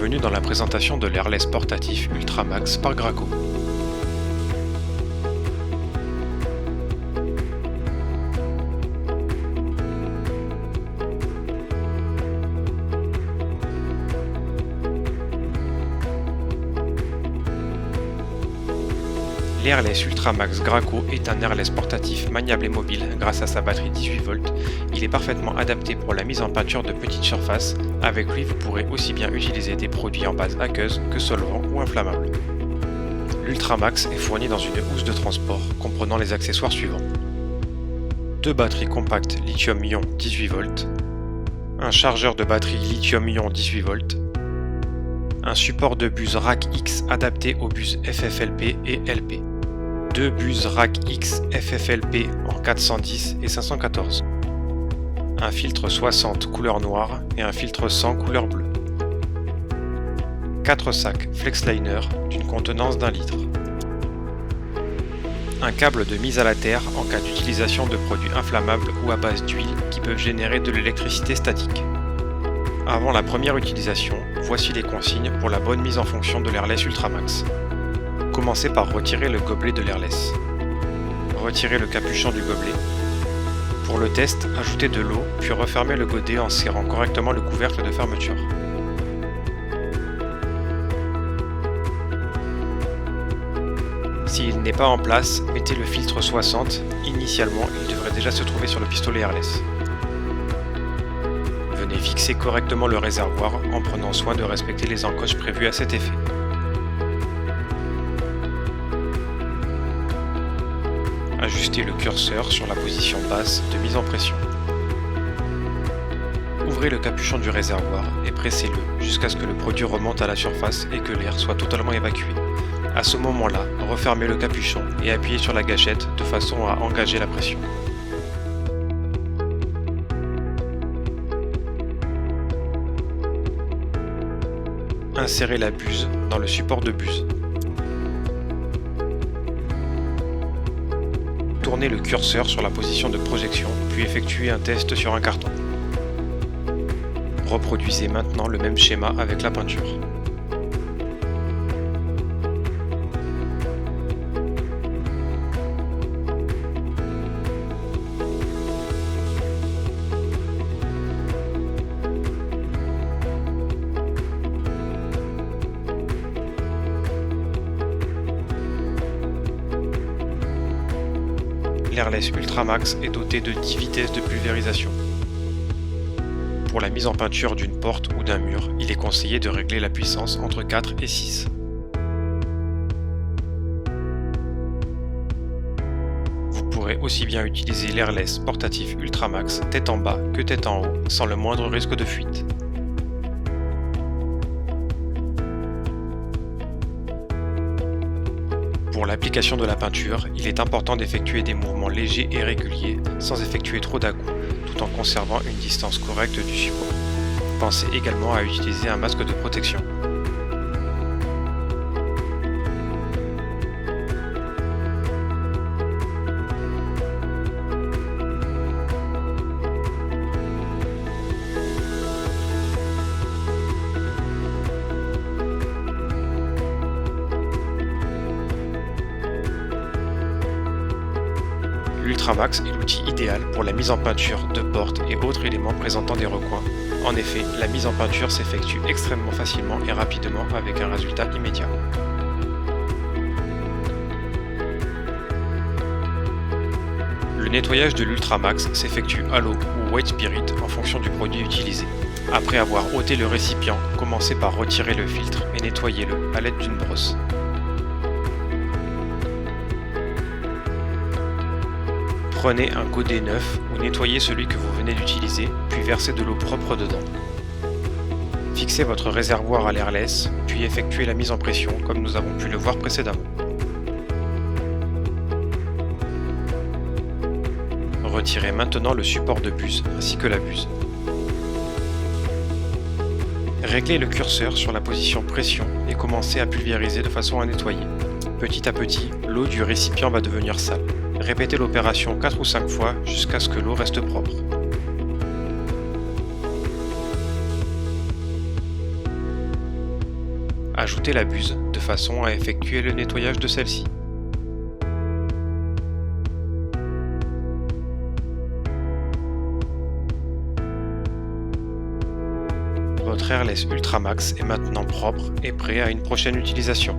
Bienvenue dans la présentation de l'Airless portatif Ultramax par Graco. L'Airless Ultramax Graco est un airless portatif maniable et mobile grâce à sa batterie 18 volts. Il est parfaitement adapté pour la mise en peinture de petites surfaces. Avec lui, vous pourrez aussi bien utiliser des produits en base aqueuse que solvant ou inflammable. L'Ultramax est fourni dans une housse de transport comprenant les accessoires suivants. Deux batteries compactes lithium-ion 18 volts, un chargeur de batterie lithium-ion 18 volts, un support de buse Rack X adapté aux buses FFLP et LP, deux buses Rack X FFLP en 410 et 514, un filtre 60 couleur noire et un filtre 100 couleur bleue, 4 sacs FlexLiner d'une contenance d'1 litre, un câble de mise à la terre en cas d'utilisation de produits inflammables ou à base d'huile qui peuvent générer de l'électricité statique. Avant la première utilisation, voici les consignes pour la bonne mise en fonction de l'Airless Ultramax. Commencez par retirer le gobelet de l'Airless. Retirez le capuchon du gobelet. Pour le test, ajoutez de l'eau, puis refermez le godet en serrant correctement le couvercle de fermeture. S'il n'est pas en place, mettez le filtre 60. Initialement, il devrait déjà se trouver sur le pistolet Airless. Venez fixer correctement le réservoir en prenant soin de respecter les encoches prévues à cet effet. Ajustez le curseur sur la position basse de mise en pression. Ouvrez le capuchon du réservoir et pressez-le jusqu'à ce que le produit remonte à la surface et que l'air soit totalement évacué. À ce moment-là, refermez le capuchon et appuyez sur la gâchette de façon à engager la pression. Insérez la buse dans le support de buse. Tournez le curseur sur la position de projection, puis effectuez un test sur un carton. Reproduisez maintenant le même schéma avec la peinture. L'Airless Ultramax est doté de 10 vitesses de pulvérisation. Pour la mise en peinture d'une porte ou d'un mur, il est conseillé de régler la puissance entre 4 et 6. Vous pourrez aussi bien utiliser l'Airless portatif Ultramax tête en bas que tête en haut sans le moindre risque de fuite. Pour l'application de la peinture, il est important d'effectuer des mouvements légers et réguliers, sans effectuer trop d'à-coups, tout en conservant une distance correcte du support. Pensez également à utiliser un masque de protection. L'Ultramax est l'outil idéal pour la mise en peinture de portes et autres éléments présentant des recoins. En effet, la mise en peinture s'effectue extrêmement facilement et rapidement avec un résultat immédiat. Le nettoyage de l'Ultramax s'effectue à l'eau ou white spirit en fonction du produit utilisé. Après avoir ôté le récipient, commencez par retirer le filtre et nettoyez-le à l'aide d'une brosse. Prenez un godet neuf ou nettoyez celui que vous venez d'utiliser, puis versez de l'eau propre dedans. Fixez votre réservoir à l'Airless, puis effectuez la mise en pression comme nous avons pu le voir précédemment. Retirez maintenant le support de buse ainsi que la buse. Réglez le curseur sur la position pression et commencez à pulvériser de façon à nettoyer. Petit à petit, l'eau du récipient va devenir sale. Répétez l'opération 4 ou 5 fois jusqu'à ce que l'eau reste propre. ajoutez la buse de façon à effectuer le nettoyage de celle-ci. Votre airless Ultramax est maintenant propre et prêt à une prochaine utilisation.